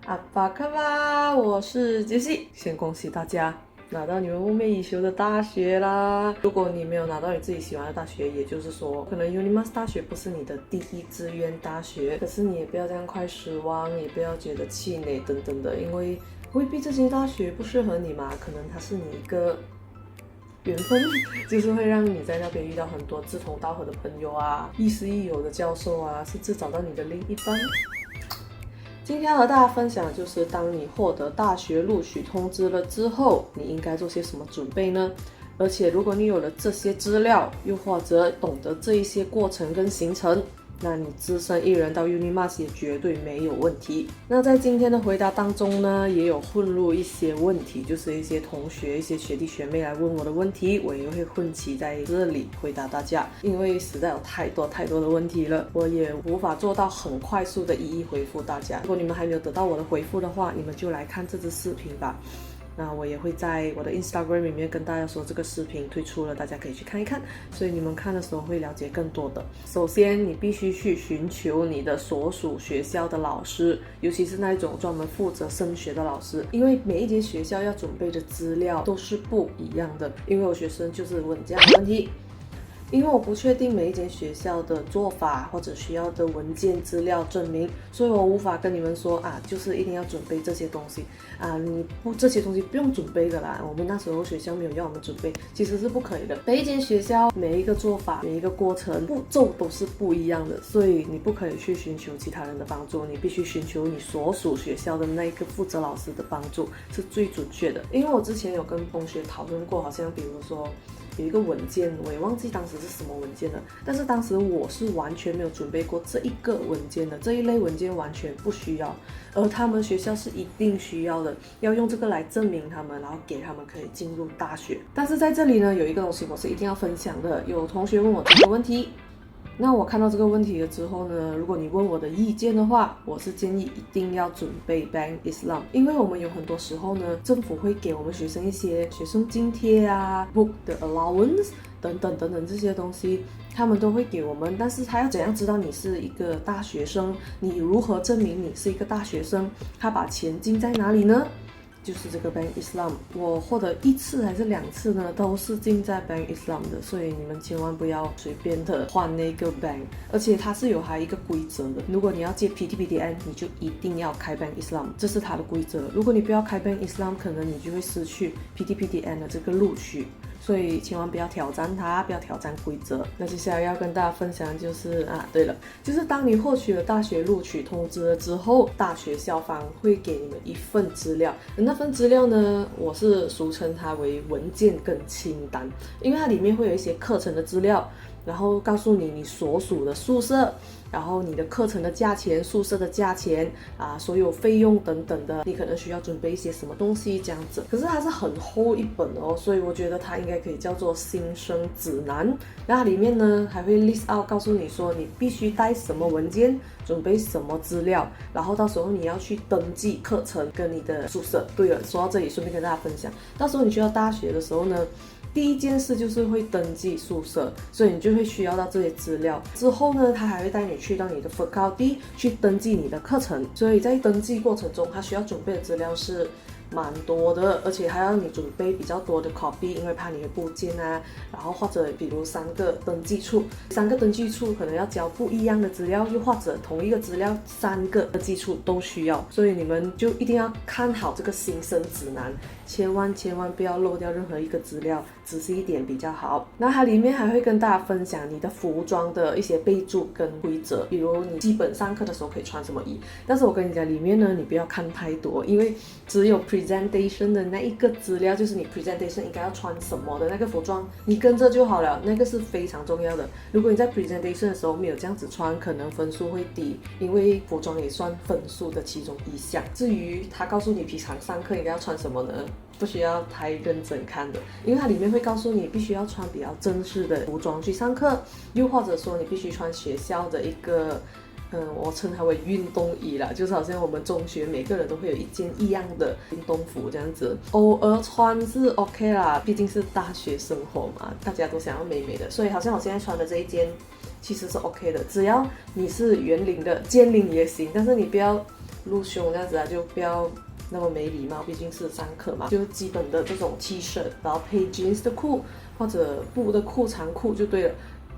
阿巴卡巴，我是杰西。先恭喜大家拿到你们梦寐以求的大学啦！如果你没有拿到你自己喜欢的大学，也就是说，可能 UNIMAS 大学不是你的第一志愿大学，可是你也不要这样快失望，也不要觉得气馁等等的，因为未必这些大学不适合你嘛，可能它是你一个缘分，就是会让你在那边遇到很多志同道合的朋友啊，亦师亦友的教授啊，甚至找到你的另一半。今天要和大家分享的就是，当你获得大学录取通知了之后，你应该做些什么准备呢？而且，如果你有了这些资料，又或者懂得这一些过程跟行程，那你只身一人到 UNIMAS 也绝对没有问题。那在今天的回答当中呢，也有混入一些问题，就是一些同学、一些学弟学妹来问我的问题，我也会混齐在这里回答大家。因为实在有太多的问题了，我也无法做到很快速的一一回复大家。如果你们还没有得到我的回复的话，你们就来看这支视频吧。那我也会在我的 Instagram 里面跟大家说这个视频推出了，大家可以去看一看，所以你们看的时候会了解更多的。首先，你必须去寻求你的所属学校的老师，尤其是那一种专门负责升学的老师，因为每一间学校要准备的资料都是不一样的。因为我学生就是问这样的问题。因为我不确定每一间学校的做法或者需要的文件资料证明，所以我无法跟你们说就是一定要准备这些东西你不这些东西不用准备的啦。我们那时候学校没有要我们准备，其实是不可以的。每一间学校每一个做法每一个过程步骤都是不一样的，所以你不可以去寻求其他人的帮助，你必须寻求你所属学校的那一个负责老师的帮助是最准确的。因为我之前有跟同学讨论过，好像比如说有一个文件，我也忘记当时是什么文件了，但是当时我是完全没有准备过这一个文件的，这一类文件完全不需要，而他们学校是一定需要的，要用这个来证明他们，然后给他们可以进入大学。但是在这里呢，有一个东西我是一定要分享的，有同学问我这个问题。那我看到这个问题了之后呢，如果你问我的意见的话，我是建议一定要准备 Bank Islam， 因为我们有很多时候呢，政府会给我们学生一些学生津贴啊 book 的 allowance 等等这些东西，他们都会给我们，但是他要怎样知道你是一个大学生？你如何证明你是一个大学生？他把钱进在哪里呢？就是这个 Bank Islam， 我获得1次还是2次呢，都是进在 Bank Islam 的，所以你们千万不要随便的换那个 bank， 而且它是有一个规则的，如果你要借 PTPTN， 你就一定要开 Bank Islam， 这是它的规则。如果你不要开 Bank Islam， 可能你就会失去 PTPTN 的这个录取。所以千万不要挑战它，不要挑战规则。那接下来要跟大家分享的就是对了，就是当你获取了大学录取通知了之后，大学校方会给你们一份资料。那份资料呢，我是俗称它为文件跟清单，因为它里面会有一些课程的资料，然后告诉你所属的宿舍，然后你的课程的价钱、宿舍的价钱所有费用等等的，你可能需要准备一些什么东西这样子。可是它是很厚一本哦，所以我觉得它应该可以叫做新生指南。那它里面呢还会 list out 告诉你说你必须带什么文件，准备什么资料，然后到时候你要去登记课程跟你的宿舍。对了，说到这里顺便跟大家分享，到时候你去到大学的时候呢，第一件事就是会登记宿舍，所以你就会需要到这些资料。之后呢，他还会带你去到你的 faculty 去登记你的课程。所以在登记过程中，他需要准备的资料是蛮多的，而且还要你准备比较多的 copy， 因为怕你会不见然后或者比如3个登记处可能要交不一样的资料，又或者同一个资料3个登记处都需要，所以你们就一定要看好这个新生指南，千万不要漏掉任何一个资料，仔细一点比较好。那它里面还会跟大家分享你的服装的一些备注跟规则，比如你基本上课的时候可以穿什么衣，但是我跟你讲，里面呢你不要看太多，因为只有 presentation 的那一个资料，就是你 presentation 应该要穿什么的那个服装，你跟着就好了，那个是非常重要的。如果你在 presentation 的时候没有这样子穿，可能分数会低，因为服装也算分数的其中一项。至于他告诉你平常上课应该要穿什么呢，不需要太认真看的，因为它里面会告诉你必须要穿比较正式的服装去上课，又或者说你必须穿学校的一个我称它为运动衣啦，就是好像我们中学每个人都会有一件一样的运动服这样子，偶尔穿是 OK 啦，毕竟是大学生活嘛，大家都想要美美的，所以好像我现在穿的这一件其实是 OK 的，只要你是圆领的，尖领也行，但是你不要露胸这样子啊，就不要那么没礼貌，毕竟是上课嘛。就基本的这种 T 恤，然后配 jeans 的裤或者布的裤长裤就对了。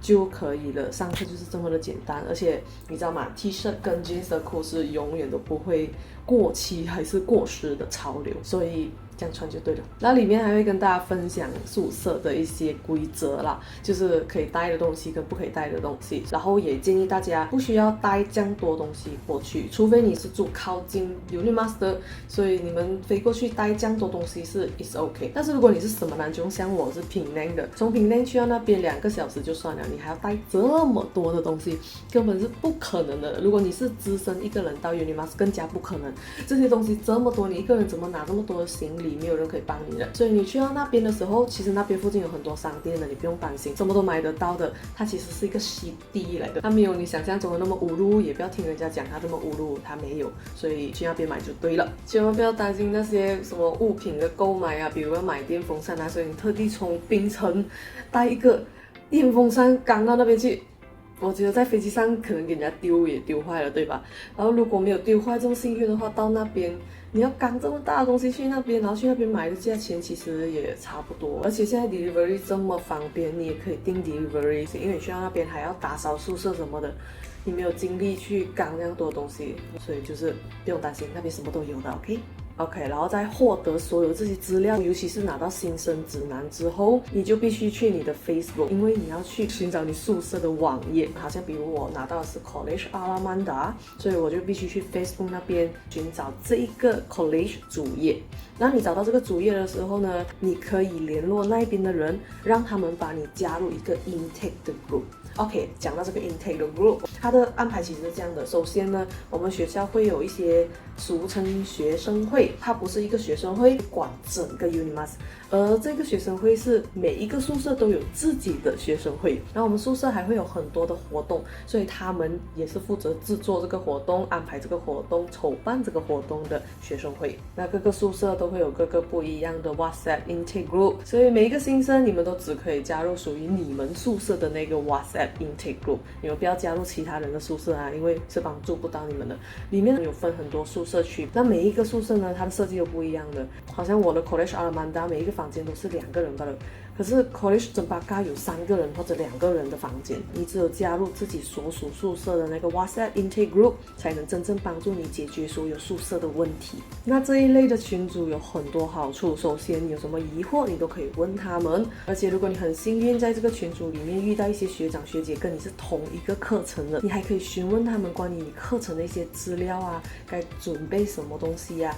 就可以了，上课就是这么的简单，而且你知道吗 ？T 恤跟 jeans 的裤是永远都不会过期还是过时的潮流，所以这样穿就对了。那里面还会跟大家分享宿舍的一些规则啦，就是可以带的东西跟不可以带的东西，然后也建议大家不需要带这样多东西过去，除非你是住靠近 Unimas 的，所以你们飞过去带这样多东西是 is OK。但是如果你是什么南中，像我是Penang的，从Penang去到那边2个小时就算了，你还要带这么多的东西，根本是不可能的。如果你是只身一个人到 Unimas， 更加不可能。这些东西这么多，你一个人怎么拿这么多的行李？没有人可以帮你的。所以你去到那边的时候，其实那边附近有很多商店的，你不用担心，什么都买得到的。它其实是一个湿地来的，它没有你想象中的那么污噜，也不要听人家讲它这么污噜，它没有。所以去那边买就对了，千万不要担心那些什么物品的购买啊，比如要买电风扇啊，所以你特地从槟城带一个电风扇刚到那边去。我觉得在飞机上可能给人家丢也丢坏了，对吧？然后如果没有丢坏这么幸运的话，到那边你要赶这么大的东西去那边，然后去那边买的价钱其实也差不多。而且现在 delivery 这么方便，你也可以订 delivery， 因为你去到那边还要打扫宿舍什么的，你没有精力去赶那样多东西，所以就是不用担心，那边什么都有的 OK， 然后再获得所有这些资料，尤其是拿到新生指南之后，你就必须去你的 Facebook， 因为你要去寻找你宿舍的网页。好像比如我拿到的是 College Alamanda， 所以我就必须去 Facebook 那边寻找这一个 College 主页。那你找到这个主页的时候呢，你可以联络那边的人，让他们把你加入一个 intake 的 group。OK， 讲到这个 intake 的 group， 它的安排其实是这样的。首先呢，我们学校会有一些俗称学生会，它不是一个学生会管整个 Unimas， 而这个学生会是每一个宿舍都有自己的学生会。然后我们宿舍还会有很多的活动，所以他们也是负责制作这个活动、安排这个活动、筹办这个活动的学生会。那各个宿舍都会有各个不一样的 WhatsApp intake group， 所以每一个新生你们都只可以加入属于你们宿舍的那个 WhatsApp intake group， 你们不要加入其他人的宿舍啊，因为是帮助不到你们的。里面有分很多宿舍区，那每一个宿舍呢，它的设计都不一样的。好像我的 College Alamanda 每一个房间都是2个人罢了，可是 College Cempaka 有3个人或者2个人的房间，你只有加入自己所属宿舍的那个 WhatsApp intake group， 才能真正帮助你解决所有宿舍的问题。那这一类的群组有很多好处，首先有什么疑惑你都可以问他们，而且如果你很幸运在这个群组里面遇到一些学长学姐跟你是同一个课程的，你还可以询问他们关于你课程的一些资料啊，该准备什么东西啊，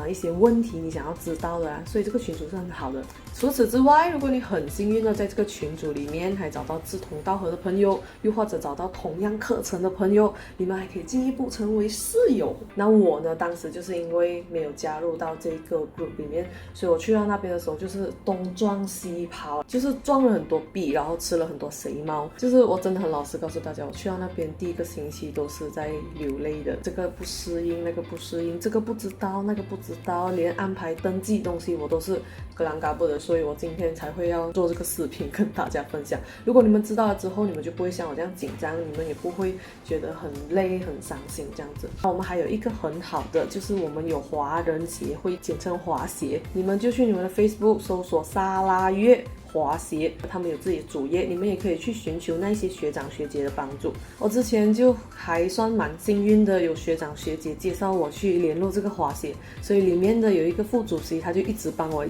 一些问题你想要知道的啊，所以这个群组是很好的。除此之外，如果你很幸运的在这个群组里面还找到志同道合的朋友，又或者找到同样课程的朋友，你们还可以进一步成为室友。那我呢，当时就是因为没有加入到这个 group 里面，所以我去到那边的时候就是东撞西跑，就是撞了很多壁，然后吃了很多肥猫。就是我真的很老实告诉大家，我去到那边第1个星期都是在流泪的，这个不适应，那个不适应，这个不知道，那个不知道，连安排登记东西我都是格朗嘎不的，所以我今天才会要做这个视频跟大家分享。如果你们知道了之后，你们就不会像我这样紧张，你们也不会觉得很累很伤心这样子。我们还有一个很好的，就是我们有华人协会，简称华协，你们就去你们的 Facebook 搜索沙拉越华协，他们有自己的主页，你们也可以去寻求那些学长学姐的帮助。我之前就还算蛮幸运的，有学长学姐介绍我去联络这个华协，所以里面的有一个副主席，他就一直帮我，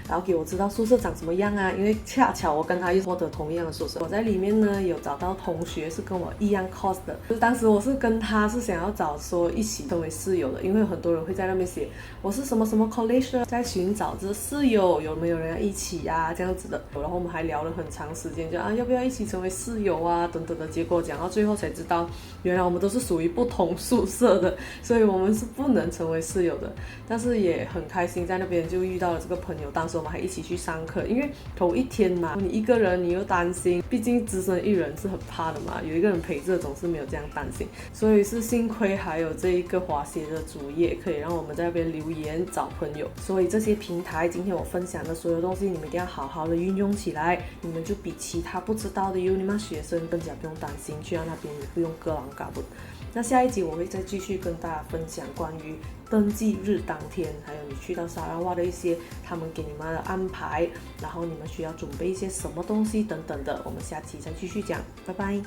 然后给我知道宿舍长什么样啊，因为恰巧我跟他又获得同样的宿舍，我在里面呢有找到同学是跟我一样 course 的，就是当时我是跟他是想要找说一起成为室友的，因为有很多人会在那边写我是什么什么 college， 在寻找这室友有没有人要一起啊这样子的，然后我们还聊了很长时间，就要不要一起成为室友啊等等的，结果讲到最后才知道，原来我们都是属于不同宿舍的，所以我们是不能成为室友的。但是也很开心，在那边就遇到了这个朋友，当时我们还一起去上课，因为头1天嘛，你一个人你又担心，毕竟只身一人是很怕的嘛，有一个人陪着总是没有这样担心，所以是幸亏还有这一个华协的主页，可以让我们在那边留言找朋友。所以这些平台今天我分享的所有东西，你们一定要好好的运用起来，你们就比其他不知道的 Unimas 学生更加不用担心，去到那边也不用割狼嘎不。那下一集我会再继续跟大家分享关于登记日当天，还有你去到沙拉哇的一些他们给你们的安排，然后你们需要准备一些什么东西等等的，我们下期再继续讲，拜拜。